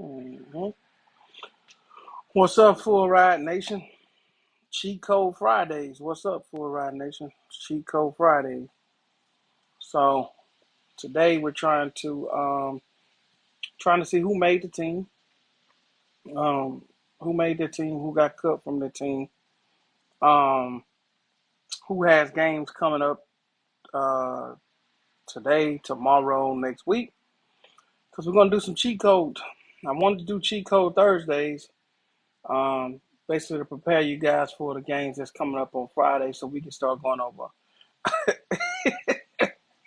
Mhm. What's up, Full Ride Nation? Cheat Code Fridays. What's up, Full Ride Nation? Cheat Code Fridays. So today we're trying to see who made the team, um, who made the team, who got cut from the team, um, who has games coming up uh, today, tomorrow, next week. Because we're gonna do some cheat code. I wanted to do cheat code Thursdays, um, basically to prepare you guys for the games that's coming up on Friday, so we can start going over.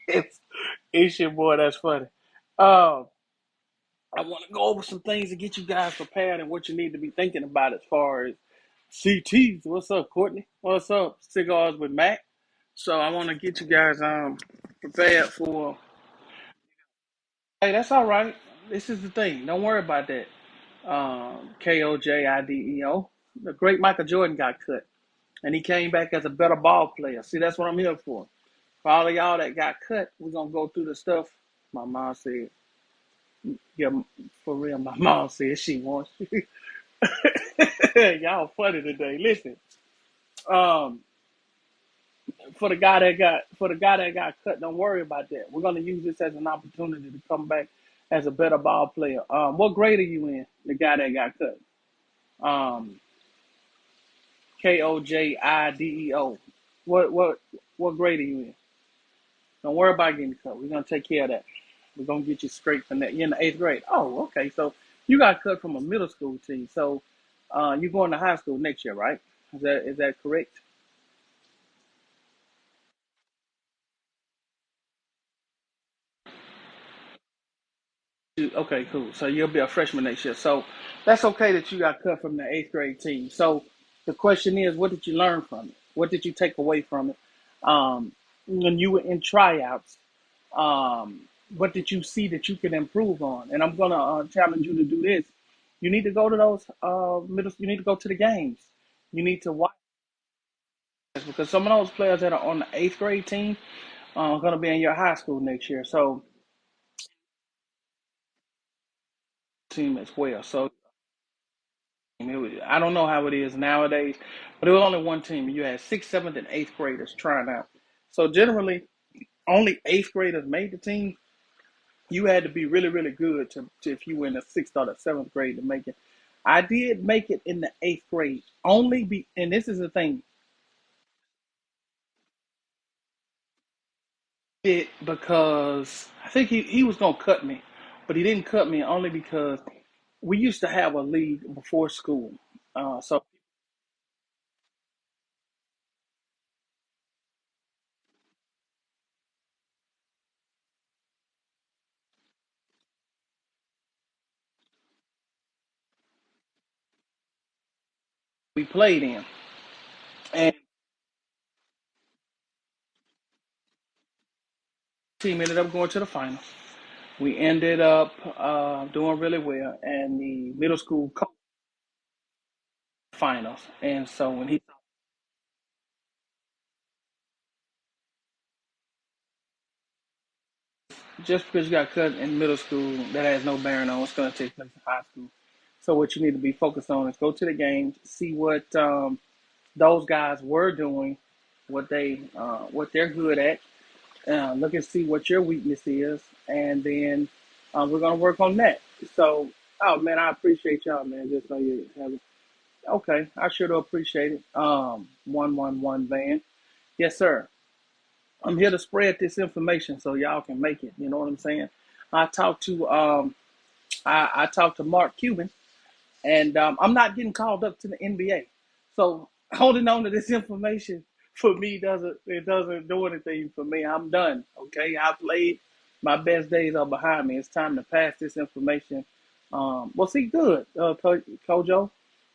it's, it's your boy. That's funny. Uh, I want to go over some things to get you guys prepared and what you need to be thinking about as far as CTs. What's up, Courtney? What's up, Cigars with Mac? So I want to get you guys prepared for. Hey, that's all right. This is the thing. Don't worry about that. KOJIDEO. The great Michael Jordan got cut, and he came back as a better ball player. See, that's what I'm here for. For all of y'all that got cut, we're gonna go through the stuff. My mom said, "Yeah, for real." My mom said she wants. Y'all funny today. Listen, um, for the guy that got cut, don't worry about that. We're gonna use this as an opportunity to come back as a better ball player. What grade are you in? The guy that got cut. Um, KOJIDEO. What grade are you in? Don't worry about getting cut. We're gonna take care of that. We're gonna get you straight from that. You're in the eighth grade. Oh, okay. So you got cut from a middle school team. So you're going to high school next year, right? Is that correct? Okay, cool. So you'll be a freshman next year. So that's okay that you got cut from the eighth grade team. So the question is, what did you learn from it? What did you take away from it? When you were in tryouts, um, what did you see that you could improve on? And I'm gonna challenge you to do this. You need to go to those middle. You need to go to the games. You need to watch this because some of those players that are on the eighth grade team are gonna be in your high school next year. So team as well. So I don't know how it is nowadays, but it was only one team. You had sixth, seventh, and eighth graders trying out. So generally, only eighth graders made the team. You had to be really, really good to if you were in the sixth or the seventh grade to make it. I did make it in the eighth grade. And this is the thing, it because I think he was gonna cut me, but he didn't cut me only because we used to have a league before school. So we played in, and the team ended up going to the finals. We ended up doing really well, and the middle school finals. And so when he just because you got cut in middle school, that has no bearing on what's going to take place in high school. So what you need to be focused on is go to the games, see what those guys were doing, what they're good at. Look and see what your weakness is, and then we're gonna work on that. So, oh man, I appreciate y'all, man. Just so you have it. Okay, I sure do appreciate it. 111 van. Yes, sir. I'm here to spread this information so y'all can make it. You know what I'm saying? I talked to I talked to Mark Cuban, and I'm not getting called up to the NBA. So holding on to this information for me doesn't do anything for me. I'm done. Okay, I played. My best days are behind me. It's time to pass this information. Well, see, good, Kojo.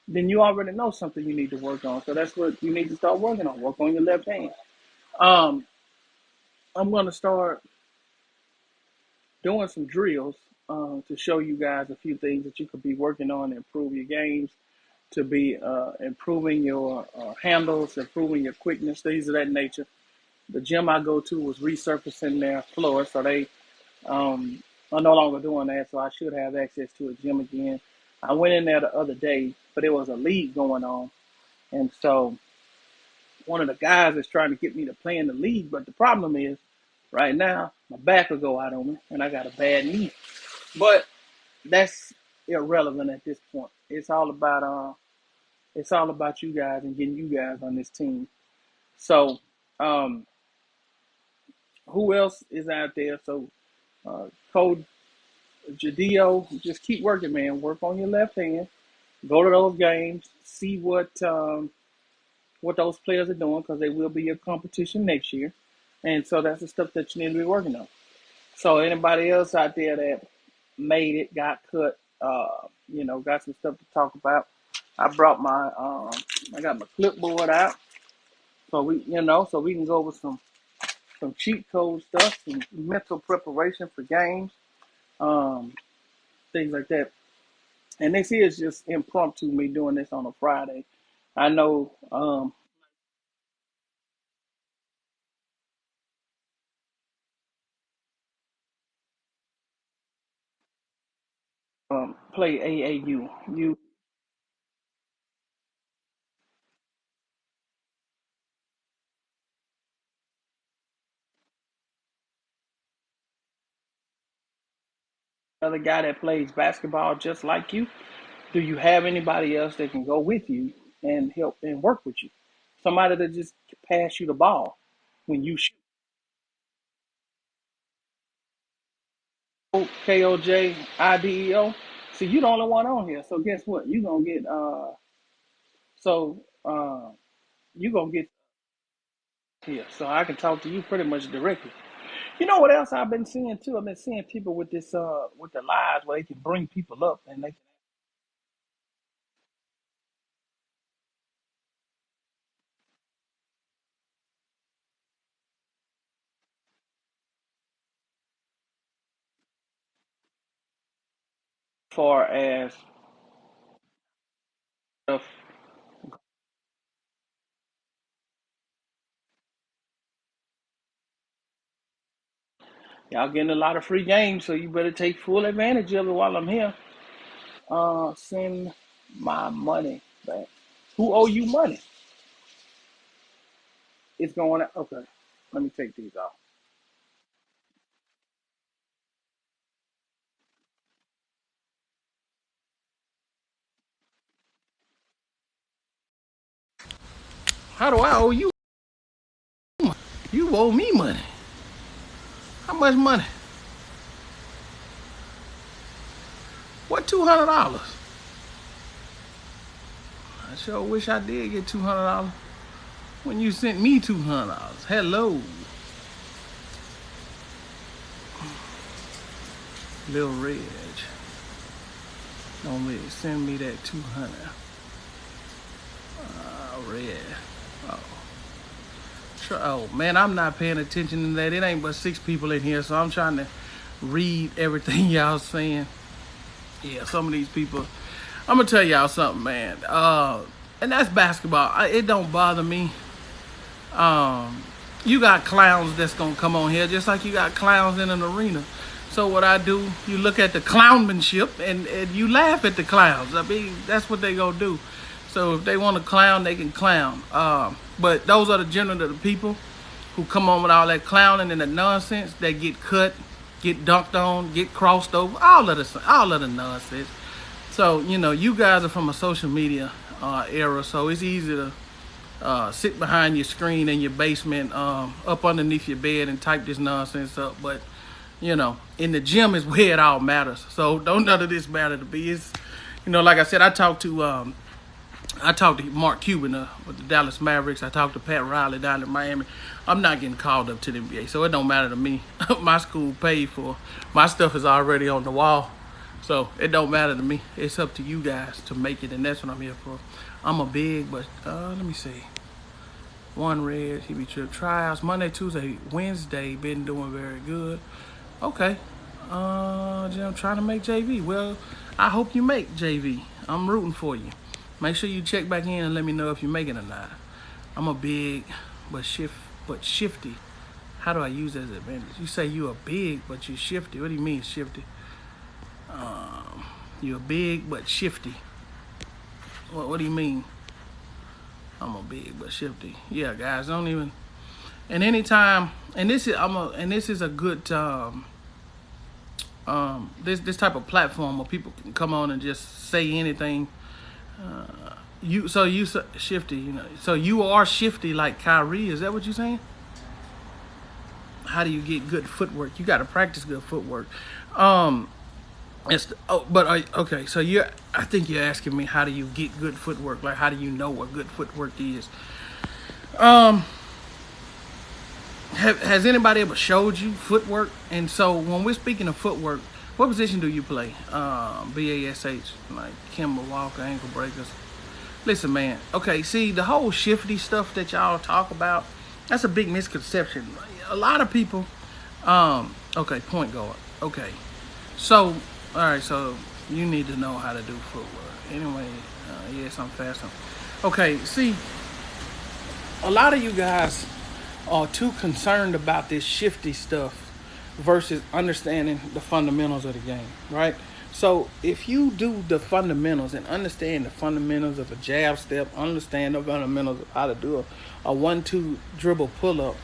Then you already know something you need to work on. So that's what you need to start working on. Work on your left hand. Um, I'm going to start doing some drills to show you guys a few things that you could be working on to improve your games, to be improving your handles, improving your quickness, things of that nature. The gym I go to was resurfacing their floor, so they I'm no longer doing that, so I should have access to a gym again. I went in there the other day, but there was a league going on, and so one of the guys is trying to get me to play in the league. But the problem is, right now my back will go out on me, and I got a bad knee. But that's irrelevant at this point. It's all about you guys and getting you guys on this team. So, um, who else is out there? So, Code Jadeo, just keep working, man. Work on your left hand. Go to those games. See what those players are doing because they will be a competition next year. And so that's the stuff that you need to be working on. So anybody else out there that made it, got cut, got some stuff to talk about. I brought I got my clipboard out, so so we can go over some cheat code stuff, some mental preparation for games, um, things like that. And this is just impromptu me doing this on a Friday. I know play AAU. You another guy that plays basketball just like you. Do you have anybody else that can go with you and help and work with you? Somebody that just pass you the ball when you shoot. KOJIDEO. See, you the only one on here. So guess what? So you gonna get here. So I can talk to you pretty much directly. You know what else I've been seeing too? I've been seeing people with this with the lives where they can bring people up and they can far as stuff. Y'all getting a lot of free games, so you better take full advantage of it while I'm here. Send my money back. Who owe you money? It's going. Okay, let me take these off. How do I owe you? You owe me money. How much money? What, $200? I sure wish I did get $200 when you sent me $200. Hello, Lil Reg. Don't really send me that 200. Red. Oh. Oh man, I'm not paying attention to that. It ain't but 6 people in here, so I'm trying to read everything y'all saying. Yeah, some of these people. I'm gonna tell y'all something, man. And that's basketball. It don't bother me. You got clowns that's gonna come on here, just like you got clowns in an arena. So what I do, you look at the clownmanship and you laugh at the clowns. I mean, that's what they gonna do. So if they want to clown, they can clown. But those are the general of the people who come on with all that clowning and the nonsense. They get cut, get dunked on, get crossed over, all of the nonsense. So you guys are from a social media era, so it's easy to sit behind your screen in your basement, up underneath your bed, and type this nonsense up. But in the gym is where it all matters. So don't none of this matter to me. It's like I said, I talked to Mark Cuban with the Dallas Mavericks. I talked to Pat Riley down in Miami. I'm not getting called up to the NBA, so it don't matter to me. My school paid for. My stuff is already on the wall, so it don't matter to me. It's up to you guys to make it, and that's what I'm here for. I'm a big, but let me see. One Red, he be trip tryouts Monday, Tuesday, Wednesday. Been doing very good. Okay. I'm trying to make JV. Well, I hope you make JV. I'm rooting for you. Make sure you check back in and let me know if you make it or not. I'm a big but shifty How do I use that as an advantage? You say you are big, but you shifty. What do you mean shifty? You're big but shifty. What do you mean? I'm a big but shifty. Yeah, guys, don't even. And anytime, and this is a good this type of platform where people can come on and just say anything. You shifty, you know. So you are shifty like Kyrie. Is that what you're saying? How do you get good footwork? You got to practice good footwork. Okay. So I think you're asking me, how do you get good footwork? Like, how do you know what good footwork is? Has anybody ever showed you footwork? And so when we're speaking of footwork, what position do you play? BASH, like Kemba Walker, ankle breakers. Listen, man. Okay, see, the whole shifty stuff that y'all talk about, that's a big misconception. A lot of people, okay, point guard. Okay, so, all right, so you need to know how to do footwork. Anyway, yes, I'm fast. Okay, see, a lot of you guys are too concerned about this shifty stuff versus understanding the fundamentals of the game, right? So if you do the fundamentals and understand the fundamentals of a jab step, understand the fundamentals of how to do a 1-2 dribble pull up,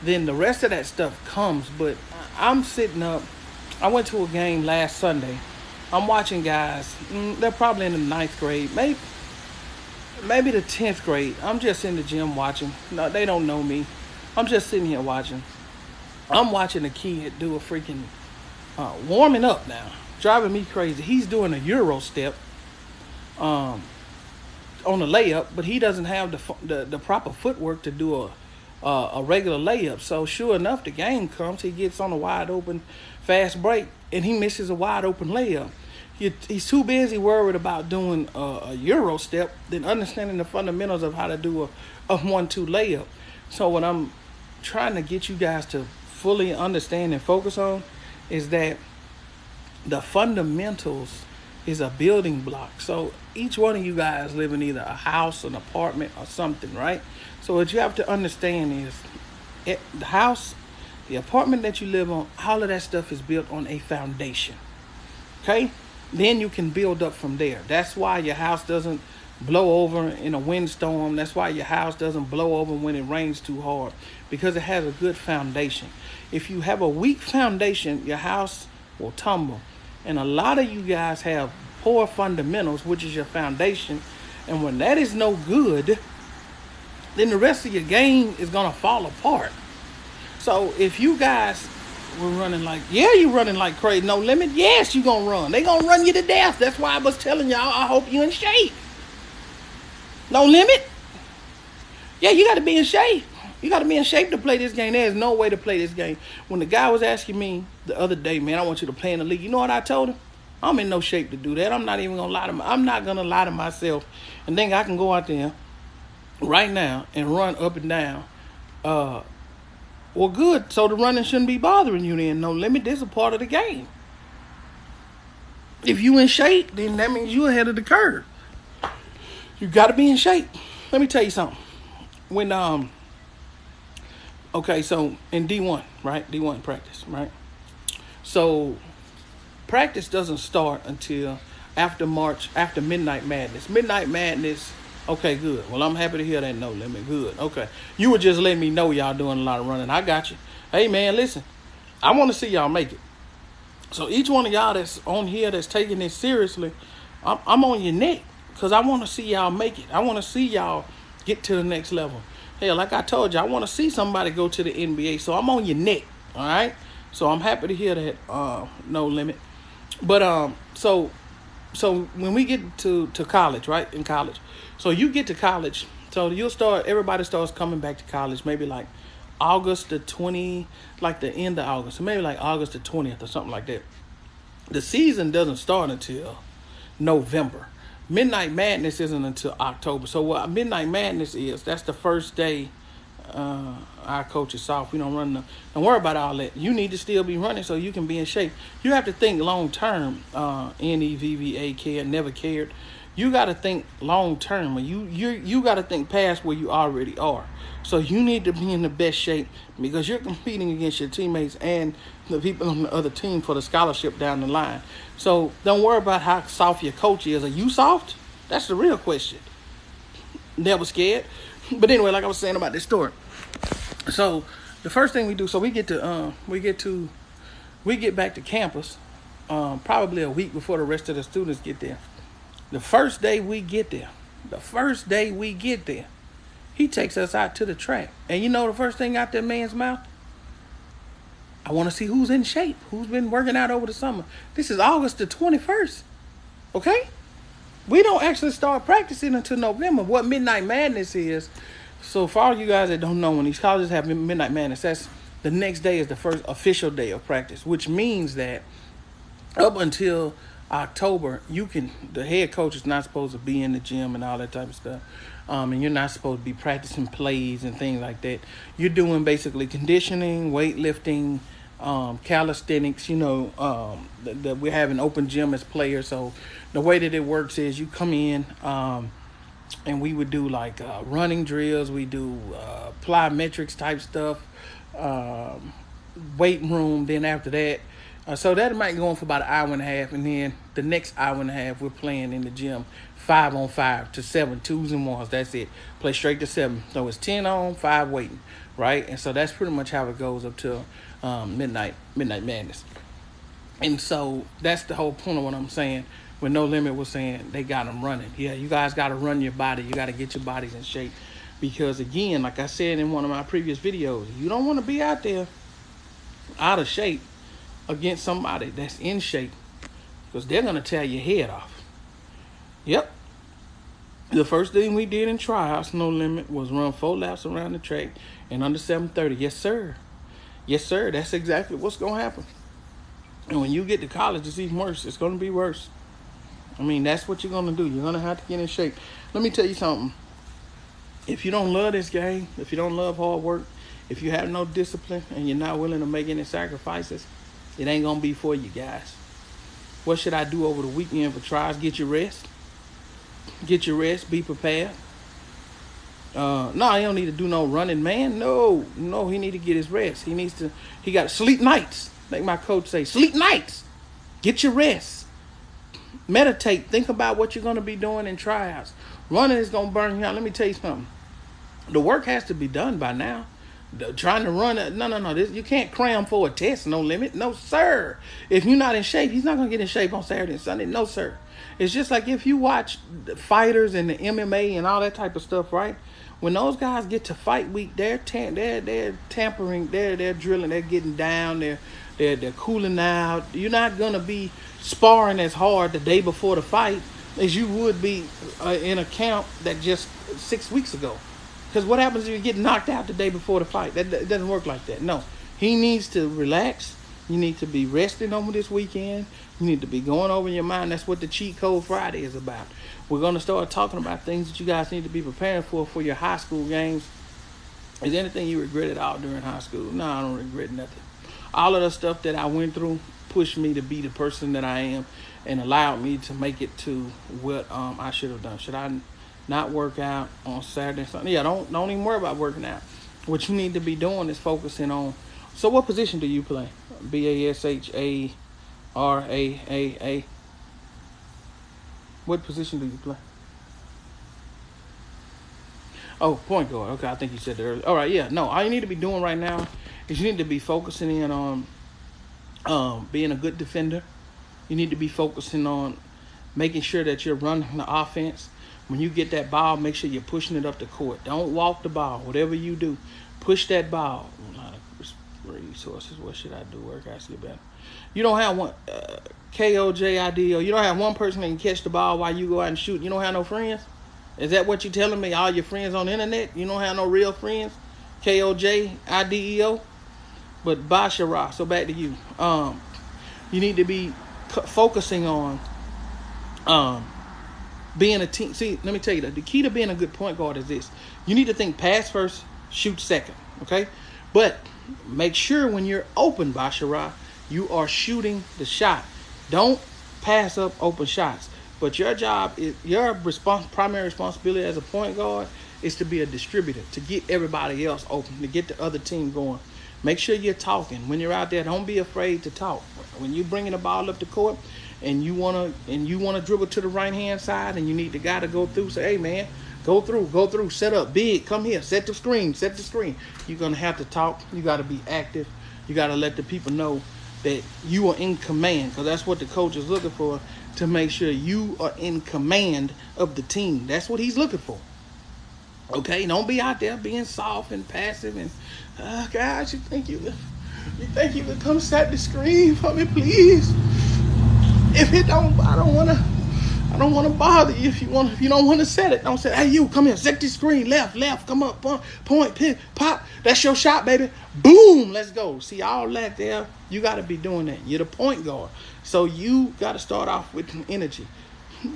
then the rest of that stuff comes. But I'm sitting up. I went to a game last Sunday. I'm watching guys. They're probably in the 9th grade, maybe the 10th grade. I'm just in the gym watching. No, they don't know me. I'm just sitting here watching. I'm watching a kid do a freaking warming up now, driving me crazy. He's doing a Euro step on the layup, but he doesn't have the proper footwork to do a regular layup. So sure enough, the game comes. He gets on a wide open fast break, and he misses a wide open layup. He's too busy worried about doing a Euro step than understanding the fundamentals of how to do a 1-2 layup. So what I'm trying to get you guys to fully understand and focus on is that the fundamentals is a building block. So each one of you guys live in either a house, an apartment, or something, right? So what you have to understand is the house, the apartment that you live on, all of that stuff is built on a foundation. Okay? Then you can build up from there. That's why your house doesn't blow over in a windstorm. That's why your house doesn't blow over when it rains too hard, because it has a good foundation. If you have a weak foundation, your house will tumble. And a lot of you guys have poor fundamentals, which is your foundation. And when that is no good, then the rest of your game is going to fall apart. So if you guys were running like, you're running like crazy. No limit. Yes, you're going to run. They're going to run you to death. That's why I was telling y'all, I hope you're in shape. No limit. Yeah, you got to be in shape. You got to be in shape to play this game. There's no way to play this game. When the guy was asking me the other day, man, I want you to play in the league. You know what I told him? I'm in no shape to do that. I'm not even going to lie to I'm not going to lie to myself and think I can go out there right now and run up and down. Well, good. So the running shouldn't be bothering you then. No limit. This is a part of the game. If you in shape, then that means you ahead of the curve. You got to be in shape. Let me tell you something. When okay, so in D1, right? D1 practice, right? So practice doesn't start until after March, after Midnight Madness. Midnight Madness, okay, good. Well, I'm happy to hear that. No limit. Good. Okay. You were just letting me know y'all doing a lot of running. I got you. Hey, man, listen. I want to see y'all make it. So each one of y'all that's on here that's taking this seriously, I'm on your neck because I want to see y'all make it. I want to see y'all get to the next level. Hey, like I told you, I want to see somebody go to the NBA. So I'm on your neck. All right. So I'm happy to hear that. No limit. But so when we get to college, right? In college, so you get to college, so everybody starts coming back to college, maybe like August the 20, like the end of August, so maybe like August the 20th or something like that. The season doesn't start until November. Midnight Madness isn't until October. So what Midnight Madness is, that's the first day our coach is off. We don't run. Don't worry about all that. You need to still be running so you can be in shape. You have to think long term. NEVVA care, never cared. You got to think long term. You got to think past where you already are. So you need to be in the best shape because you're competing against your teammates and the people on the other team for the scholarship down the line. So don't worry about how soft your coach is. Are you soft? That's the real question. Never scared. But anyway, like I was saying about this story. So the first thing we do, so we get back to campus probably a week before the rest of the students get there. The first day we get there, he takes us out to the track. And you know the first thing out that man's mouth? I want to see who's in shape, who's been working out over the summer. This is August the 21st, okay? We don't actually start practicing until November. What Midnight Madness is, so for all you guys that don't know, when these colleges have Midnight Madness, that's the next day is the first official day of practice, which means that up until October, the head coach is not supposed to be in the gym and all that type of stuff. And you're not supposed to be practicing plays and things like that. You're doing basically conditioning, weightlifting, calisthenics. That we have an open gym as players. So the way that it works is you come in and we would do like running drills. We do plyometrics type stuff, weight room. Then after that, so that might go on for about an hour and a half, and then the next hour and a half we're playing in the gym 5-on-5 to 7 twos and ones. That's it. Play straight to 7. So it's 10 on, 5 waiting, right? And so that's pretty much how it goes up till midnight madness. And so that's the whole point of what I'm saying. When No Limit was saying they got them running. Yeah, you guys got to run your body. You got to get your bodies in shape. Because again, like I said in one of my previous videos, you don't want to be out there out of shape against somebody that's in shape, because they're going to tear your head off. Yep. The first thing we did in tryouts, No Limit, was run 4 laps around the track in under 7:30. Yes, sir. Yes, sir. That's exactly what's going to happen. And when you get to college, it's even worse. It's going to be worse. I mean, that's what you're going to do. You're going to have to get in shape. Let me tell you something. If you don't love this game, if you don't love hard work, if you have no discipline and you're not willing to make any sacrifices, it ain't going to be for you guys. What should I do over the weekend for tries? Get your rest. Get your rest. Be prepared. No, he don't need to do no running, man. No, he need to get his rest. He got sleep nights. Like my coach say, sleep nights. Get your rest. Meditate. Think about what you're going to be doing in tryouts. Running is going to burn you out. Let me tell you something. The work has to be done by now. Trying to run no. You can't cram for a test. No Limit. No, sir. If you're not in shape, he's not going to get in shape on Saturday and Sunday. No, sir. It's just like if you watch the fighters and the MMA and all that type of stuff, right? When those guys get to fight week, they're tampering, they're drilling, they're getting down, they're cooling out. You're not going to be sparring as hard the day before the fight as you would be in a camp that just 6 weeks ago. Because what happens if you get knocked out the day before the fight? That doesn't work like that. No. He needs to relax. You need to be resting over this weekend. You need to be going over in your mind. That's what the Cheat Code Friday is about. We're going to start talking about things that you guys need to be preparing for your high school games. Is there anything you regret at all during high school? No, I don't regret nothing. All of the stuff that I went through pushed me to be the person that I am and allowed me to make it to what I should have done. Should I not work out on Saturday and Sunday? Yeah, don't even worry about working out. What you need to be doing is focusing on. So what position do you play? BASHARAAA. What position do you play? Oh, point guard. Okay, I think you said that earlier. All right, yeah. No, all you need to be doing right now is you need to be focusing in on being a good defender. You need to be focusing on making sure that you're running the offense. When you get that ball, make sure you're pushing it up the court. Don't walk the ball. Whatever you do, push that ball. A lot of resources. What should I do? Where can I get better? You don't have one KOJIDO. You don't have one person that can catch the ball while you go out and shoot. You don't have no friends? Is that what you're telling me? All your friends on the internet? You don't have no real friends? KOJIDEO? But Bashara. So back to you. You need to be focusing on being a team. See, let me tell you that the key to being a good point guard is this. You need to think pass first, shoot second. Okay? But make sure when you're open, Bashara, you are shooting the shot. Don't pass up open shots. But your job is primary responsibility as a point guard is to be a distributor, to get everybody else open, to get the other team going. Make sure you're talking when you're out there. Don't be afraid to talk. When you're bringing the ball up the court, and you wanna dribble to the right hand side, and you need the guy to go through. Say, hey man, go through, set up, big, come here, set the screen. You're gonna have to talk. You got to be active. You got to let the people know that you are in command, because that's what the coach is looking for, to make sure you are in command of the team. That's what he's looking for. Okay, don't be out there being soft and passive and guys, you think you could come set the screen for me, please? If it don't, I don't wanna bother you. If you don't want to set it, don't say, hey you, come here, set the screen, left, come up, point, pin, pop. That's your shot, baby. Boom, let's go. See all that there, you gotta be doing that. You're the point guard. So you gotta start off with energy.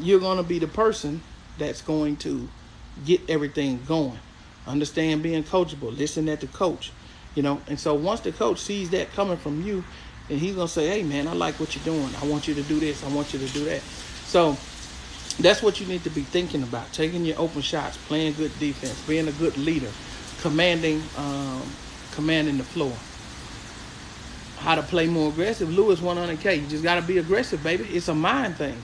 You're gonna be the person that's going to get everything going. Understand being coachable. Listen at the coach. And so once the coach sees that coming from you, and he's gonna say, hey man, I like what you're doing. I want you to do this, I want you to do that. So that's what you need to be thinking about. Taking your open shots, playing good defense, being a good leader, commanding the floor. How to play more aggressive. Lewis 100K. You just gotta be aggressive, baby. It's a mind thing.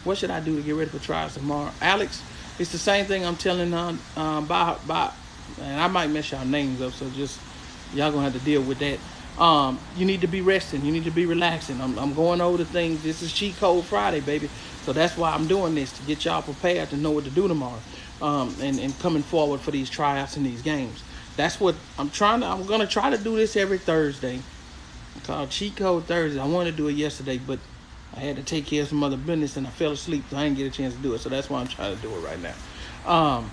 What should I do to get ready for trials tomorrow? Alex, it's the same thing I'm telling by and I might mess y'all names up, so just y'all gonna have to deal with that. You need to be resting. You need to be relaxing. I'm going over the things. This is Cheat Code Friday, baby. So that's why I'm doing this, to get y'all prepared to know what to do tomorrow, and coming forward for these tryouts and these games. That's what I'm gonna try to do this every Thursday. It's called Cheat Code Thursday. I wanted to do it yesterday, but I had to take care of some other business and I fell asleep, so I didn't get a chance to do it. So that's why I'm trying to do it right now.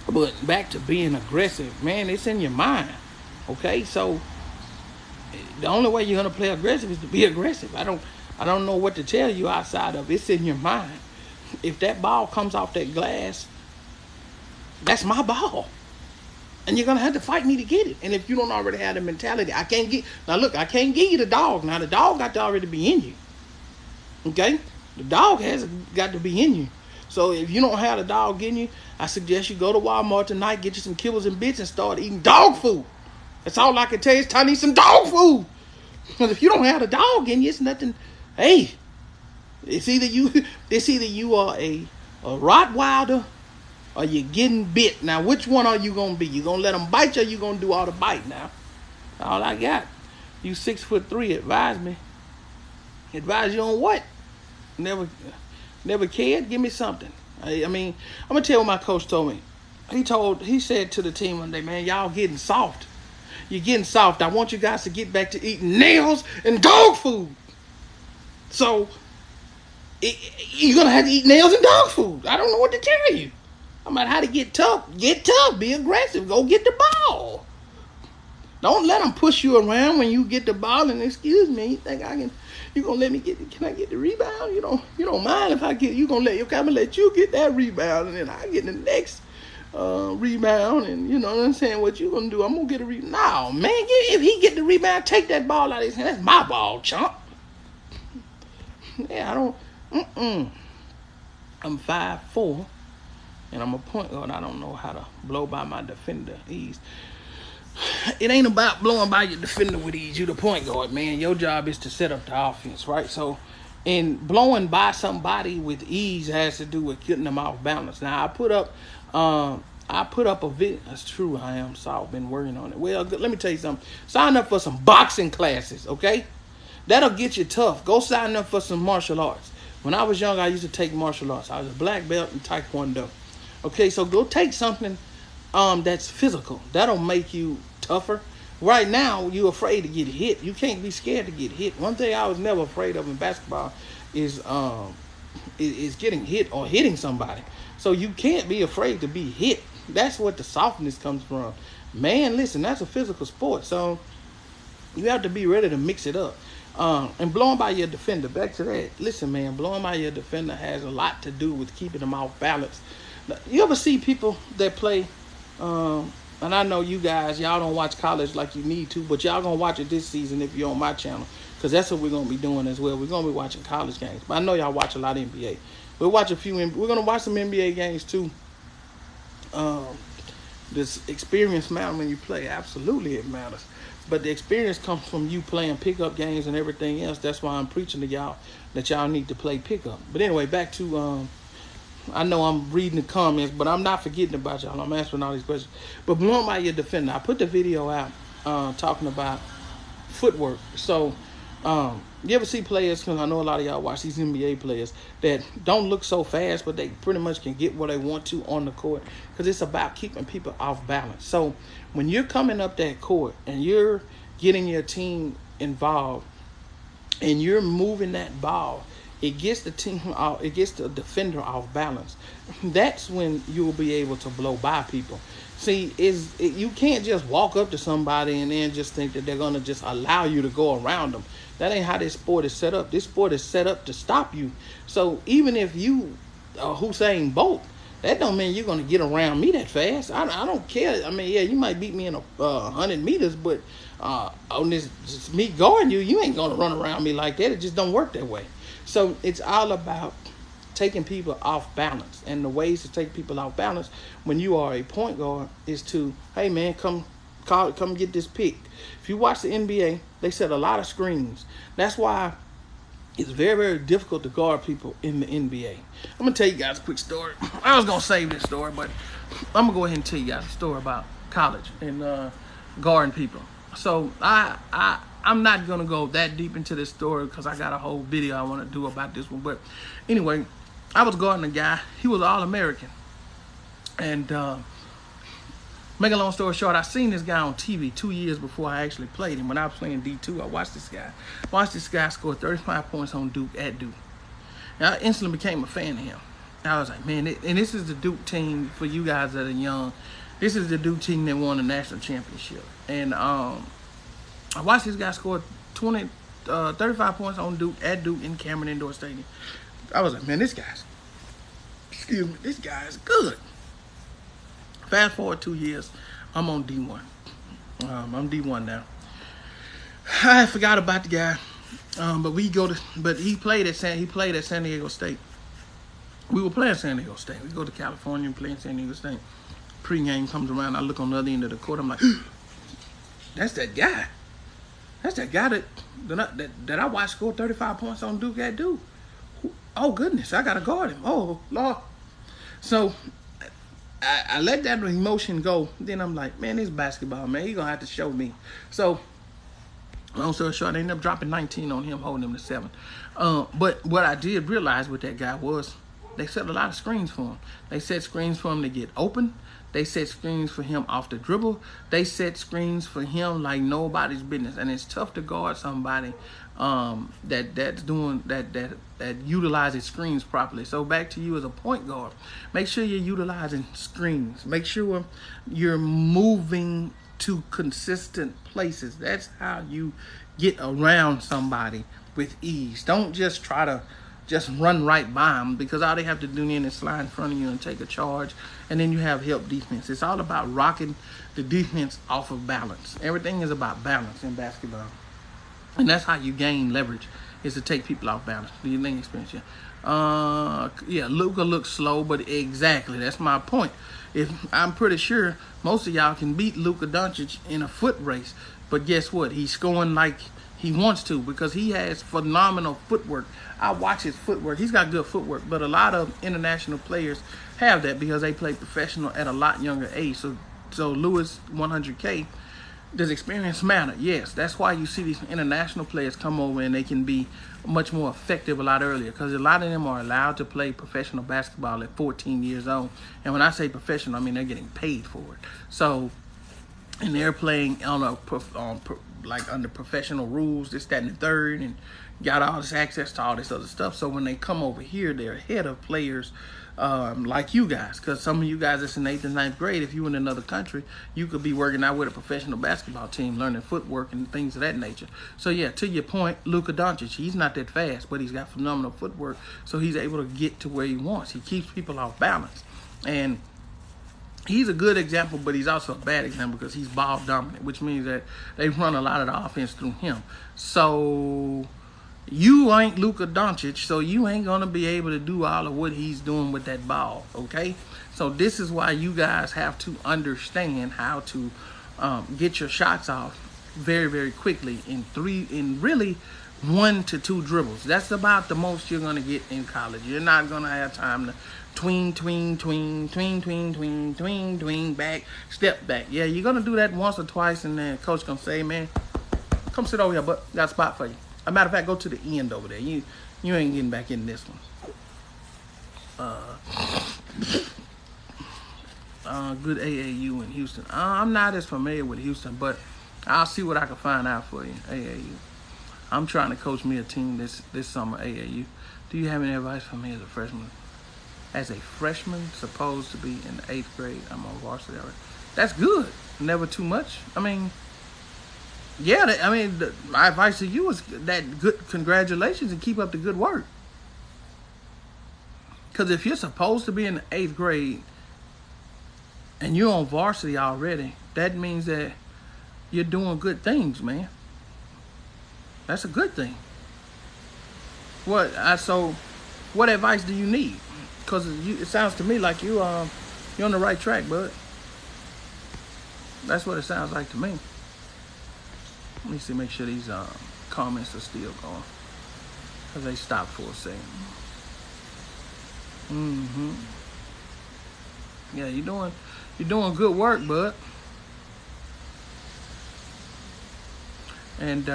But back to being aggressive, man, it's in your mind. Okay, so the only way you're gonna play aggressive is to be aggressive. I don't know what to tell you outside of it's in your mind. If that ball comes off that glass, that's my ball. And you're gonna have to fight me to get it. And if you don't already have the mentality, I can't give you the dog. Now the dog got to already be in you. Okay? The dog has got to be in you. So if you don't have the dog in you, I suggest you go to Walmart tonight, get you some kibbles and bits, and start eating dog food. That's all I can tell you. It's time to eat some dog food. Because if you don't have the dog in you, it's nothing. Hey, it's either you are a Rottweiler or you're getting bit. Now, which one are you going to be? You going to let them bite you, or you going to do all the bite now? All I got. You 6'3", advise me. Advise you on what? Never cared? Give me something. I mean, I'm going to tell you what my coach told me. He said to the team one day, man, y'all getting soft. You're getting soft. I want you guys to get back to eating nails and dog food. So, you're going to have to eat nails and dog food. I don't know what to tell you. I'm about how to get tough. Get tough. Be aggressive. Go get the ball. Don't let them push you around when you get the ball. And excuse me, you think you gonna let me can I get the rebound? You don't mind if I get, I'm gonna let you get that rebound, and then I get the next rebound, and you know what I'm saying? What you gonna do? I'm gonna get a rebound. No, man, if he get the rebound, take that ball out of his hand. That's my ball, chump. Yeah, I don't. I'm 5'4", and I'm a point guard. I don't know how to blow by my defender ease. It ain't about blowing by your defender with ease. You the point guard, man. Your job is to set up the offense, right? So, and blowing by somebody with ease has to do with getting them off balance. Now, I put up a video. That's true. I am soft. Been working on it. Well, let me tell you something. Sign up for some boxing classes, okay? That'll get you tough. Go sign up for some martial arts. When I was young, I used to take martial arts. I was a black belt in Taekwondo. Okay, so go take something that's physical. That'll make you tougher. Right now, you're afraid to get hit. You can't be scared to get hit. One thing I was never afraid of in basketball is getting hit or hitting somebody. So you can't be afraid to be hit. That's what the softness comes from. Man, listen, that's a physical sport. So you have to be ready to mix it up. And blowing by your defender, back to that. Listen, man, blowing by your defender has a lot to do with keeping them off balance. You ever see people that play, and I know you guys, y'all don't watch college like you need to, but y'all gonna watch it this season if you're on my channel, because that's what we're gonna be doing as well. We're gonna be watching college games. But I know y'all watch a lot of NBA. We'll watch a few. We're gonna watch some NBA games too. Um, this experience matters when you play. Absolutely, it matters. But the experience comes from you playing pickup games and everything else. That's why I'm preaching to y'all that y'all need to play pickup. But anyway, back to I know I'm reading the comments, but I'm not forgetting about y'all. I'm answering all these questions. But blowing by your defender, I put the video out talking about footwork. So, you ever see players, because I know a lot of y'all watch these NBA players, that don't look so fast, but they pretty much can get what they want to on the court, because it's about keeping people off balance. So, when you're coming up that court and you're getting your team involved and you're moving that ball, it gets the team off, it gets the defender off balance. That's when you'll be able to blow by people. See, you can't just walk up to somebody and then just think that they're gonna just allow you to go around them. That ain't how this sport is set up. This sport is set up to stop you. So even if you Hussein Bolt, that don't mean you're gonna get around me that fast. I don't care. I mean, yeah, you might beat me in 100 meters, but on this just me guarding you, you ain't gonna run around me like that. It just don't work that way. So it's all about taking people off balance, and the ways to take people off balance when you are a point guard is to, hey man, come get this pick. If you watch the NBA, they set a lot of screens. That's why it's very, very difficult to guard people in the NBA. I'm gonna tell you guys a quick story. I was gonna save this story, but I'm gonna go ahead and tell you guys a story about college and guarding people. So I'm not gonna go that deep into this story because I got a whole video I want to do about this one. But anyway, I was guarding a guy. He was All-American, and make a long story short, I seen this guy on TV 2 years before I actually played him. When I was playing D2, I watched this guy. Score 35 points on Duke at Duke. And I instantly became a fan of him. I was like, man, and this is the Duke team for you guys that are young. This is the Duke team that won the national championship. And I watched this guy score 35 points on Duke at Duke in Cameron Indoor Stadium. I was like, man, this guy's good. Fast forward 2 years, I'm on D1. I'm D1 now. I forgot about the guy, but he played at San Diego State. We were playing San Diego State. We go to California and play in San Diego State. Pre-game comes around, I look on the other end of the court. I'm like, that's that guy. That's that guy that I watched score 35 points on Duke at Duke. Oh goodness, I gotta guard him. Oh Lord. So I let that emotion go. Then I'm like, man, this basketball, man, he gonna have to show me. So long story short, I ended up dropping 19 on him, holding him to 7. But what I did realize with that guy was they set a lot of screens for him. They set screens for him to get open. They set screens for him off the dribble. They set screens for him like nobody's business. And it's tough to guard somebody that utilizes screens properly. So back to you as a point guard, make sure you're utilizing screens. Make sure you're moving to consistent places. That's how you get around somebody with ease. Don't just try to just run right by them, because all they have to do then is slide in front of you and take a charge, and then you have help defense. It's all about rocking the defense off of balance. Everything is about balance in basketball, and that's how you gain leverage, is to take people off balance. Do you think experience? Yeah, Luka looks slow, but exactly, that's my point. If I'm pretty sure most of y'all can beat Luka Doncic in a foot race, but guess what? He's scoring like he wants to, because he has phenomenal footwork. I watch his footwork. He's got good footwork, but a lot of international players have that because they play professional at a lot younger age. So Lewis 100K, does experience matter? Yes. That's why you see these international players come over and they can be much more effective a lot earlier, because a lot of them are allowed to play professional basketball at 14 years old. And when I say professional, I mean they're getting paid for it. So, and they're playing like under professional rules, this, that, and the third, and got all this access to all this other stuff. So when they come over here, they're ahead of players like you guys, because some of you guys that's in 8th and 9th grade, if you're in another country, you could be working out with a professional basketball team, learning footwork and things of that nature. So yeah, to your point, Luka Doncic, he's not that fast, but he's got phenomenal footwork, so he's able to get to where he wants. He keeps people off balance, and he's a good example, but he's also a bad example because he's ball dominant, which means that they run a lot of the offense through him. So You ain't Luka Doncic, so you ain't gonna be able to do all of what he's doing with that ball. Okay, so this is why you guys have to understand how to get your shots off very, very quickly in really 1 to 2 dribbles. That's about the most you're gonna get in college. You're not gonna have time to tween, tween, tween, tween, tween, tween, tween, tween, back, step back. Yeah, you're gonna do that once or twice, and then coach gonna say, man, come sit over here, but got a spot for you. As a matter of fact, go to the end over there. You ain't getting back in this one. Good AAU in Houston. I'm not as familiar with Houston, but I'll see what I can find out for you. AAU. I'm trying to coach me a team this summer. AAU. Do you have any advice for me as a freshman? As a freshman, supposed to be in the 8th grade, I'm on varsity already. That's good. Never too much. I mean, yeah. My advice to you is that good. Congratulations and keep up the good work. Because if you're supposed to be in the 8th grade and you're on varsity already, that means that you're doing good things, man. That's a good thing. So what advice do you need? Because it sounds to me like you're on the right track, bud. That's what it sounds like to me. Let me see, make sure these comments are still going, because they stopped for a second. Yeah, you're doing good work, bud. And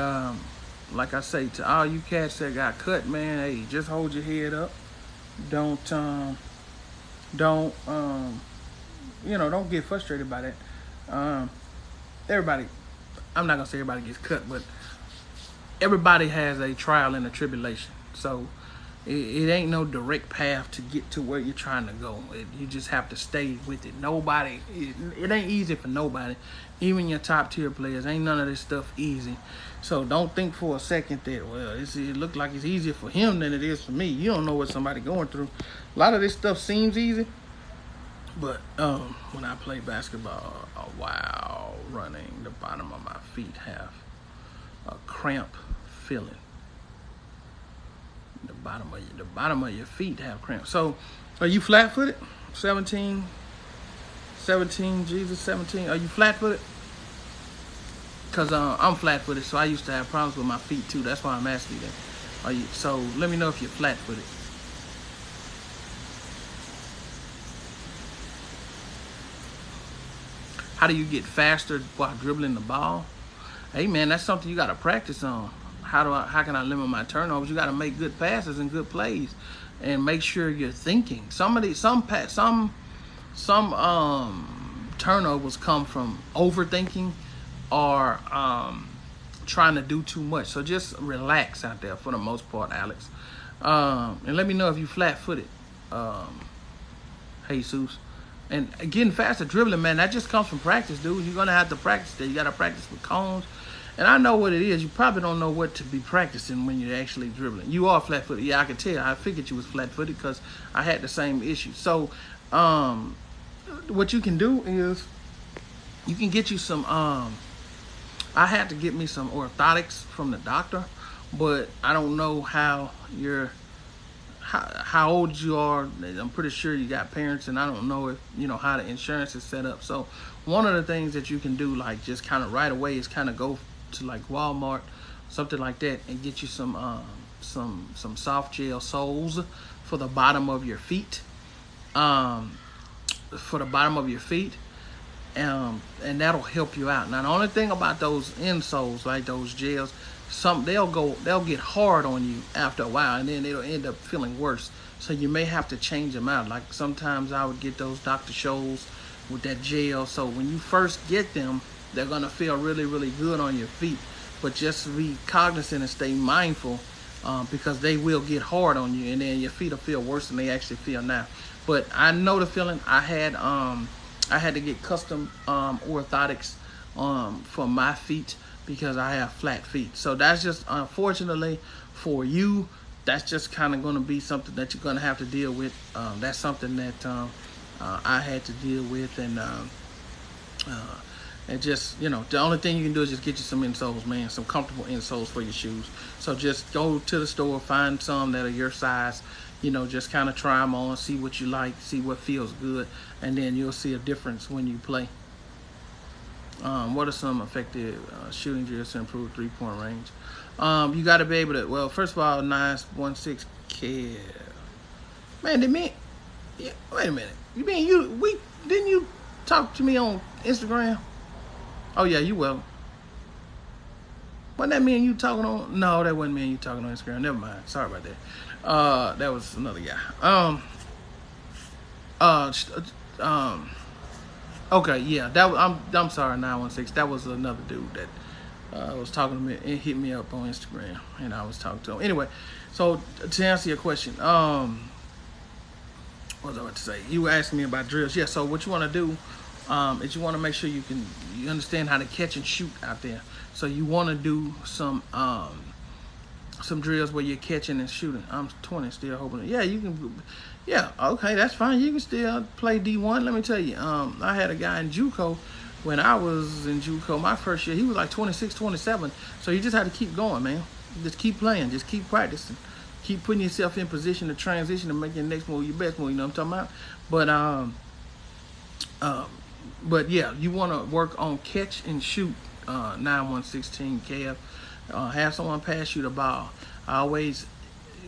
like I say, to all you cats that got cut, man, hey, just hold your head up. Don't don't get frustrated by that. Everybody, I'm not gonna say everybody gets cut, but everybody has a trial and a tribulation. So it ain't no direct path to get to where you're trying to go. You just have to stay with it. It ain't easy for nobody. Even your top tier players, ain't none of this stuff easy. So don't think for a second that, well, it look like it's easier for him than it is for me. You don't know what somebody going through. A lot of this stuff seems easy, but when I play basketball a while running, the bottom of my feet have a cramp feeling. The bottom of your feet have cramps. So, are you flat-footed? 17, Jesus, 17. Are you flat-footed? Because I'm flat-footed, so I used to have problems with my feet too. That's why I'm asking you that. So let me know if you're flat-footed. How do you get faster while dribbling the ball? Hey man, that's something you got to practice on. How can I limit my turnovers? You got to make good passes and good plays, and make sure you're thinking. Some turnovers come from overthinking or trying to do too much. So just relax out there for the most part, Alex. And let me know if you flat-footed, Jesus. And getting faster dribbling, man, that just comes from practice, dude. You're gonna have to practice that. You gotta practice with cones. And I know what it is. You probably don't know what to be practicing when you're actually dribbling. You are flat-footed. Yeah, I could tell. I figured you was flat-footed because I had the same issue. So what you can do is you can get you some I had to get me some orthotics from the doctor, but I don't know how old you are. I'm pretty sure you got parents, and I don't know if how the insurance is set up. So one of the things that you can do, like just kind of right away, is kind of go to like Walmart, something like that, and get you some soft gel soles for the bottom of your feet. And that'll help you out. Now the only thing about those insoles, like those gels, they'll get hard on you after a while, and then it'll end up feeling worse. So you may have to change them out. Like sometimes I would get those Dr. Scholl's with that gel. So when you first get them, they're gonna feel really, really good on your feet. But just be cognizant and stay mindful, because they will get hard on you, and then your feet will feel worse than they actually feel now. But I know the feeling. I had to get custom orthotics for my feet because I have flat feet. So that's just, unfortunately for you, that's just kind of going to be something that you're going to have to deal with. That's something that I had to deal with, and And just, the only thing you can do is just get you some insoles, man, some comfortable insoles for your shoes. So just go to the store, find some that are your size, just kind of try them on, see what you like, see what feels good, and then you'll see a difference when you play. What are some effective shooting drills to improve three-point range? You got to be able to, well, first of all, 916 Kev. Man, yeah, wait a minute. You mean didn't you talk to me on Instagram? Oh yeah, you will. Wasn't that me and you talking on? No, that wasn't me and you talking on Instagram. Never mind. Sorry about that. That was another guy. Okay, yeah. I'm sorry, 916. That was another dude that was talking to me and hit me up on Instagram, and I was talking to him. Anyway, so to answer your question, what was I about to say? You asked me about drills. Yeah. So what you want to do? Is you want to make sure you understand how to catch and shoot out there. So you want to do some drills where you're catching and shooting. I'm 20, still hoping. Yeah, you can. Yeah, okay, that's fine. You can still play D1. Let me tell you, I had a guy in JUCO when I was in JUCO my first year. He was like 26, 27. So you just had to keep going, man. Just keep playing. Just keep practicing. Keep putting yourself in position to transition and make your next move your best move. You know what I'm talking about? But yeah, you want to work on catch and shoot. 9116 Kev. Have someone pass you the ball. I always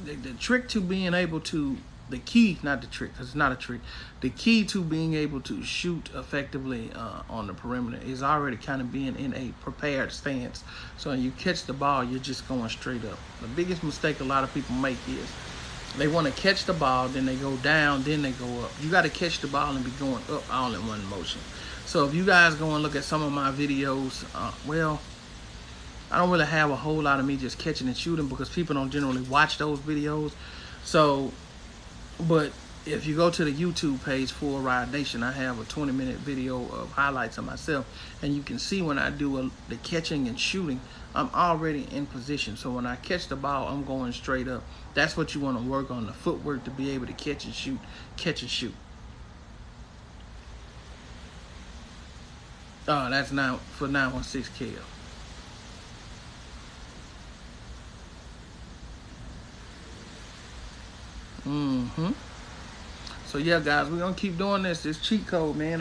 the trick to being able to the key, not the trick, because it's not a trick. The key to being able to shoot effectively on the perimeter is already kind of being in a prepared stance. So when you catch the ball, you're just going straight up. The biggest mistake a lot of people make is they want to catch the ball, then they go down, then they go up. You got to catch the ball and be going up all in one motion. So if you guys go and look at some of my videos, well, I don't really have a whole lot of me just catching and shooting because people don't generally watch those videos. So, but if you go to the YouTube page for Ride Nation, I have a 20-minute video of highlights of myself, and you can see when I do the catching and shooting, I'm already in position. So when I catch the ball, I'm going straight up. That's what you want to work on, the footwork to be able to catch and shoot. That's now for 916 Kev. So yeah, guys, we're gonna keep doing this cheat code, man.